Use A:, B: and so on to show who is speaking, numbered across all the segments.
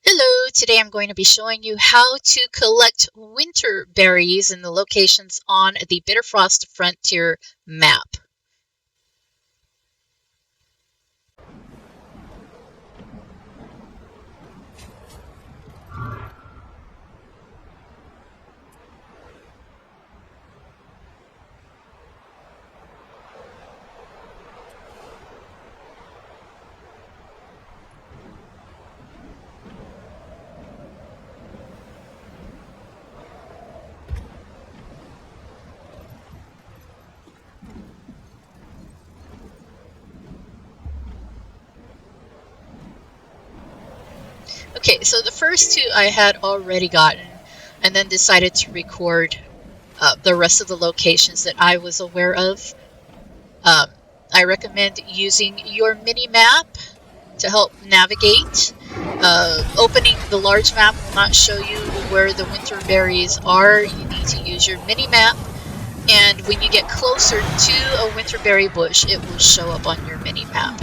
A: Hello, today I'm going to be showing you how to collect winterberries in the locations on the Bitterfrost Frontier map. Okay, so the first two I had already gotten and then decided to record the rest of the locations that I was aware of. I recommend using your mini map to help navigate. Opening the large map will not show you where the winterberries are. You need to use your mini map, and when you get closer to a winterberry bush, it will show up on your mini map.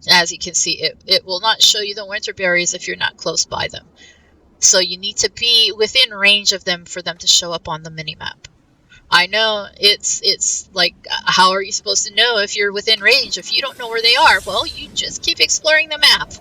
A: As you can see, it will not show you the winterberries if you're not close by them. So you need to be within range of them for them to show up on the mini-map. I know it's like, how are you supposed to know if you're within range if you don't know where they are? Well, you just keep exploring the map.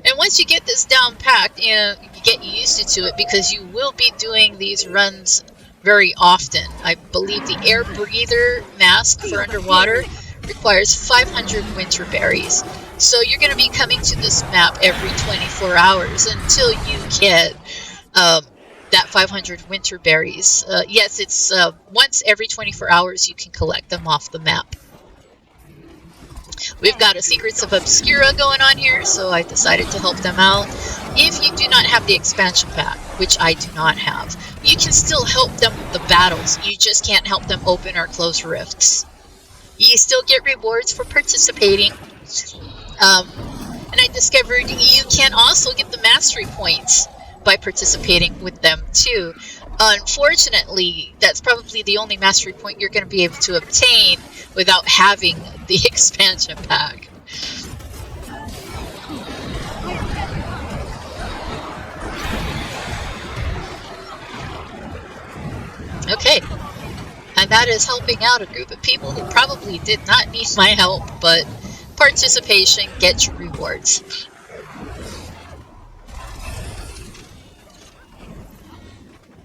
A: And once you get this down packed, you get used to it because you will be doing these runs very often. I believe the air breather mask for underwater requires 500 winterberries. So you're going to be coming to this map every 24 hours until you get that 500 winterberries. Yes, it's once every 24 hours you can collect them off the map. We've got a Secrets of Obscura going on here, so I decided to help them out. If you do not have the expansion pack, which I do not have, you can still help them with the battles. You just can't help them open or close rifts. You still get rewards for participating. And I discovered you can also get the mastery points by participating with them too. Unfortunately, that's probably the only mastery point you're going to be able to obtain without having the expansion pack. Okay, and that is helping out a group of people who probably did not need my help, but participation gets you rewards.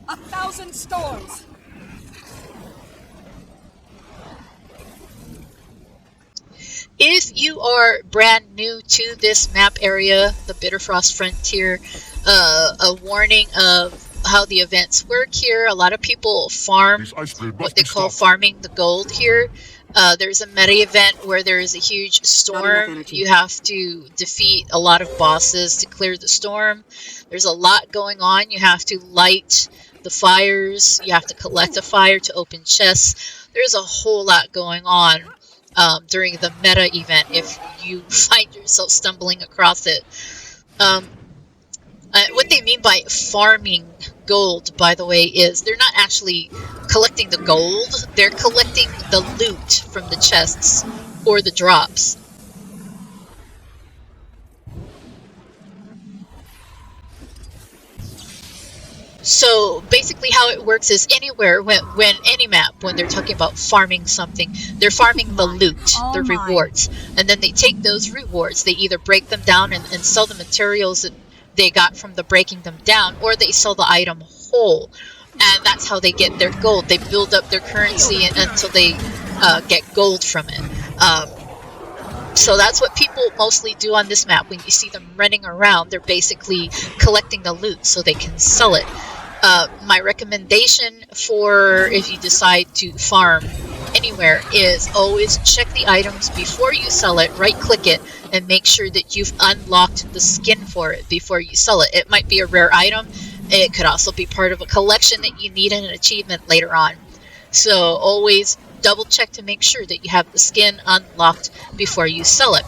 B: A 1,000 storms.
A: If you are brand new to this map area, the Bitterfrost Frontier, a warning of how the events work here. A lot of people farm what they call farming the gold here. There's a meta event where there is a huge storm. You have to defeat a lot of bosses to clear the storm. There's a lot going on. You have to light the fires. You have to collect a fire to open chests. There's a whole lot going on during the meta event if you find yourself stumbling across it. What they mean by farming gold, by the way, is they're not actually collecting the gold. They're collecting the loot from the chests or the drops. So basically how it works is anywhere, when any map, when they're talking about farming something, they're farming the loot, the rewards. And then they take those rewards, they either break them down and sell the materials that they got from the breaking them down, or they sell the item whole. And that's how they get their gold. They build up their currency until they get gold from it. So that's what people mostly do on this map. When you see them running around, they're basically collecting the loot so they can sell it. My recommendation for if you decide to farm anywhere is always check the items before you sell it, right click it, and make sure that you've unlocked the skin for it before you sell it. It might be a rare item. It could also be part of a collection that you need in an achievement later on. So always double check to make sure that you have the skin unlocked before you sell it.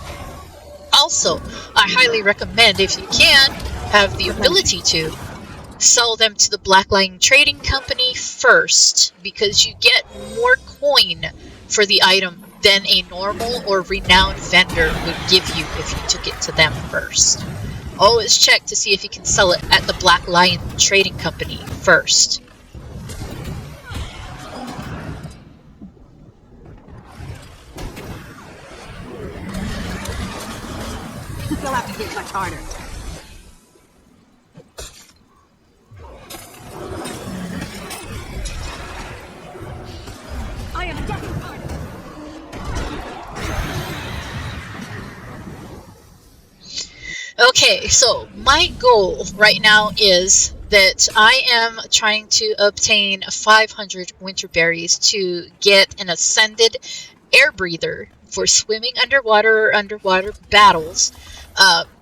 A: Also, I highly recommend, if you can, have the ability to sell them to the Blackline Trading Company first, because you get more coin for the item than a normal or renowned vendor would give you if you took it to them first. Always check to see if you can sell it at the Black Lion Trading Company first.
B: You'll have to hit much harder. I am getting harder.
A: Okay, so my goal right now is that I am trying to obtain 500 Winterberries to get an ascended air breather for swimming underwater or underwater battles.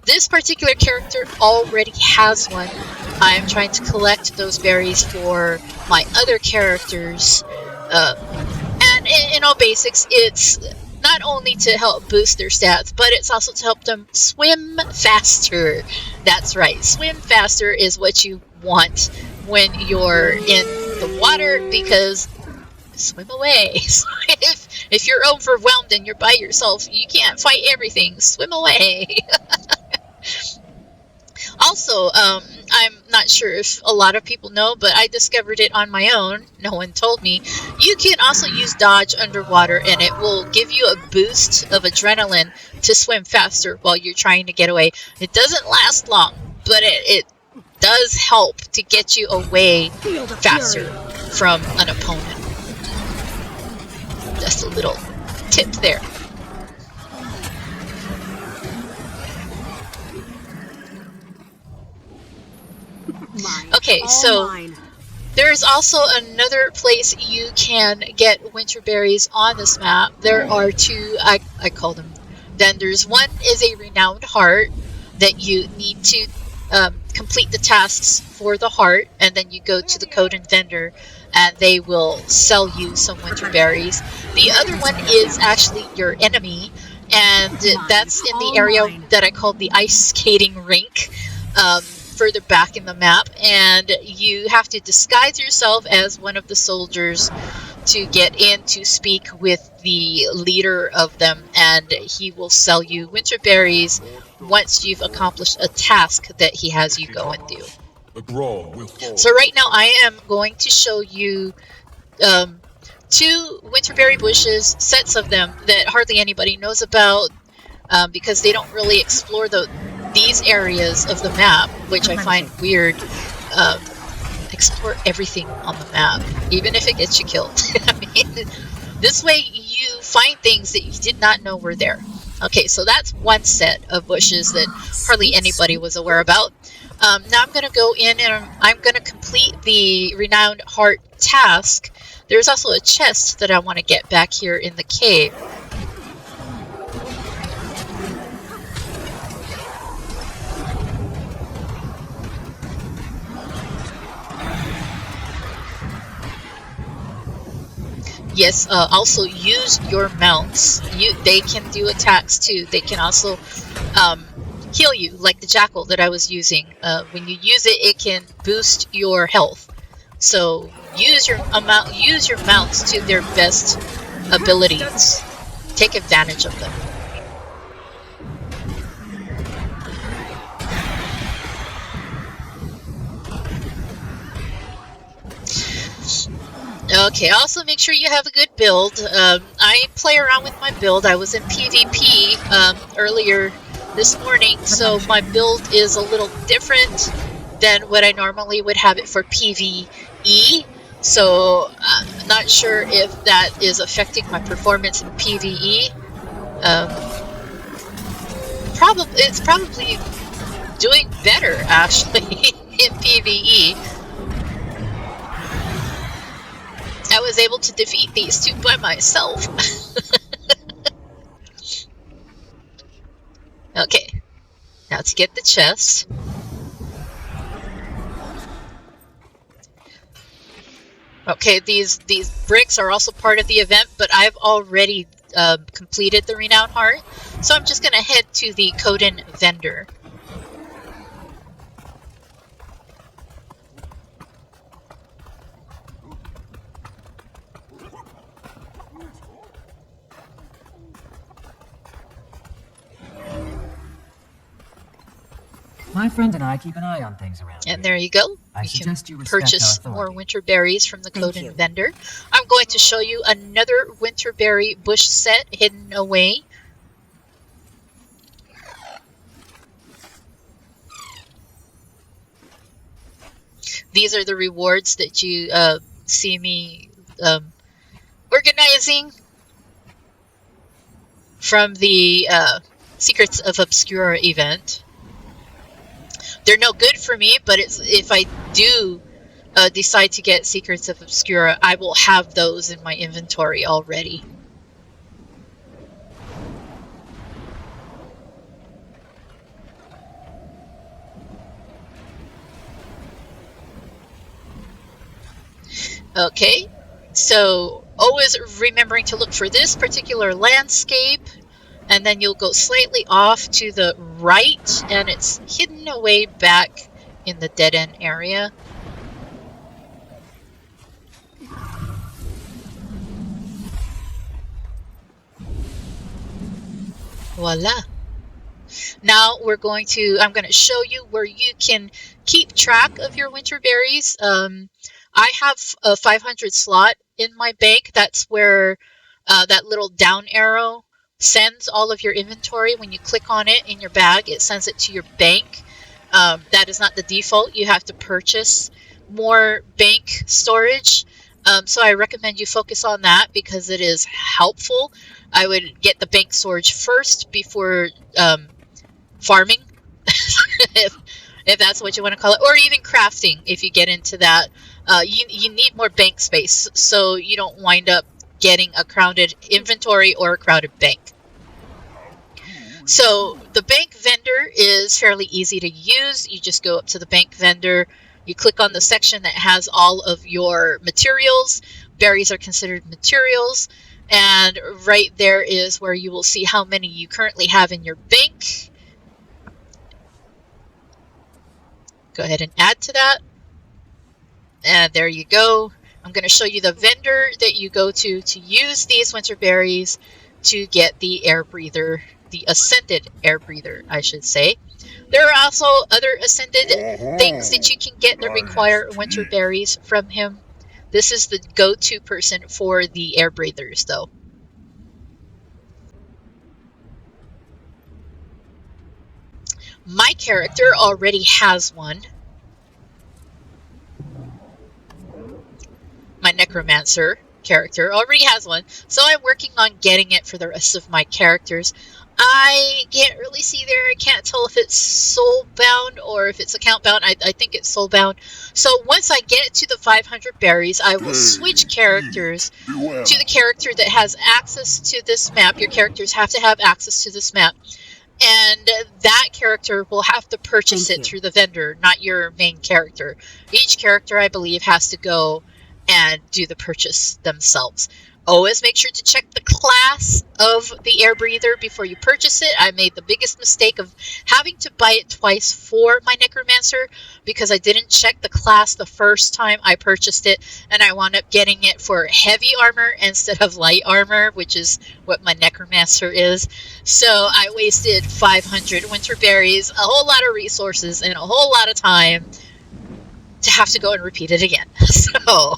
A: This particular character already has one. I'm trying to collect those berries for my other characters. And in all basics, it's not only to help boost their stats, but it's also to help them swim faster. That's right, swim faster is what you want when you're in the water, because swim away. if you're overwhelmed and you're by yourself, you can't fight everything. Swim away. Also, I'm not sure if a lot of people know, but I discovered it on my own. No one told me. You can also use dodge underwater, and it will give you a boost of adrenaline to swim faster while you're trying to get away. It doesn't last long, but it does help to get you away faster from an opponent. Just a little tip there. Okay, so there's also another place you can get Winterberries on this map. There are two, I call them vendors. One is a renowned heart that you need to complete the tasks for the heart, and then you go to the Coden vendor and they will sell you some Winterberries. The other one is actually your enemy, and that's in the area that I call the ice skating rink. Further back in the map, and you have to disguise yourself as one of the soldiers to get in to speak with the leader of them, and he will sell you Winterberries once you've accomplished a task that he has you go and do. So right now I am going to show you 2 Winterberry bushes, sets of them that hardly anybody knows about, because they don't really explore these areas of the map, which I find weird. Explore everything on the map, even if it gets you killed. I mean, this way you find things that you did not know were there. Okay, so that's one set of bushes that hardly anybody was aware about. Now I'm going to go in and I'm going to complete the Renowned Heart task. There's also a chest that I want to get back here in the cave. Yes, also use your mounts. They can do attacks too. They can also heal you, like the jackal that I was using. When you use it, it can boost your health. So use your mounts to their best abilities. Take advantage of them. Okay, also make sure you have a good build. I play around with my build. I was in PvP earlier this morning, so my build is a little different than what I normally would have it for PvE. So I'm not sure if that is affecting my performance in PvE. It's probably doing better, actually, in PvE. I was able to defeat these 2 by myself. Okay, now to get the chest. Okay, these bricks are also part of the event, but I've already completed the Renown Heart, so I'm just gonna head to the Coden vendor.
C: My friend and I keep an eye on things around here.
A: And there you go.
C: I
A: You can
C: suggest you respect
A: purchase
C: our
A: more
C: authority.
A: Winterberries from the
B: Thank
A: Coden
B: you.
A: vendor. I'm going to show you another Winterberry bush set hidden away. These are the rewards that you see me organizing from the Secrets of Obscura event. They're no good for me, but if I do decide to get Secrets of Obscura, I will have those in my inventory already. Okay, so always remembering to look for this particular landscape, and then you'll go slightly off to the right, and it's hidden away back in the dead end area. Voila. Now I'm going to show you where you can keep track of your winter berries. I have a 500 slot in my bank. That's where that little down arrow sends all of your inventory. When you click on it in your bag, it sends it to your bank. That is not the default. You have to purchase more bank storage. So I recommend you focus on that because it is helpful. I would get the bank storage first before farming, if that's what you want to call it, or even crafting if you get into that. You need more bank space so you don't wind up getting a crowded inventory or a crowded bank. So the bank vendor is fairly easy to use. You just go up to the bank vendor, you click on the section that has all of your materials. Berries are considered materials, and right there is where you will see how many you currently have in your bank. Go ahead and add to that. And there you go. I'm going to show you the vendor that you go to use these winter berries to get the air breather, the ascended air breather, I should say. There are also other ascended things that you can get that require winter berries from him. This is the go-to person for the air breathers, though. My character already has one. My necromancer character already has one, so I'm working on getting it for the rest of my characters. I can't really see there. I can't tell if it's soul bound or if it's account bound. I think it's soul bound. So once I get to the 500 berries, I will switch characters to the character that has access to this map. Your characters have to have access to this map. And that character will have to purchase it through the vendor, not your main character. Each character, I believe, has to go and do the purchase themselves. Always make sure to check the class of the air breather before you purchase it. I made the biggest mistake of having to buy it twice for my necromancer because I didn't check the class the first time I purchased it, and I wound up getting it for heavy armor instead of light armor, which is what my necromancer is. So I wasted 500 winter berries, a whole lot of resources, and a whole lot of time to have to go and repeat it again. So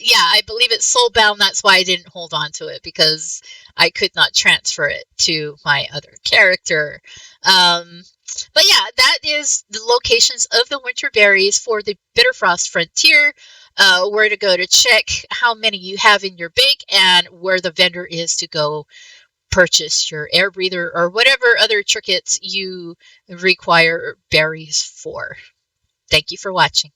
A: yeah, I believe it's soulbound. That's why I didn't hold on to it, because I could not transfer it to my other character. But yeah, that is the locations of the winter berries for the Bitterfrost Frontier. Where to go to check how many you have in your bank, and where the vendor is to go purchase your air breather or whatever other trinkets you require berries for. Thank you for watching.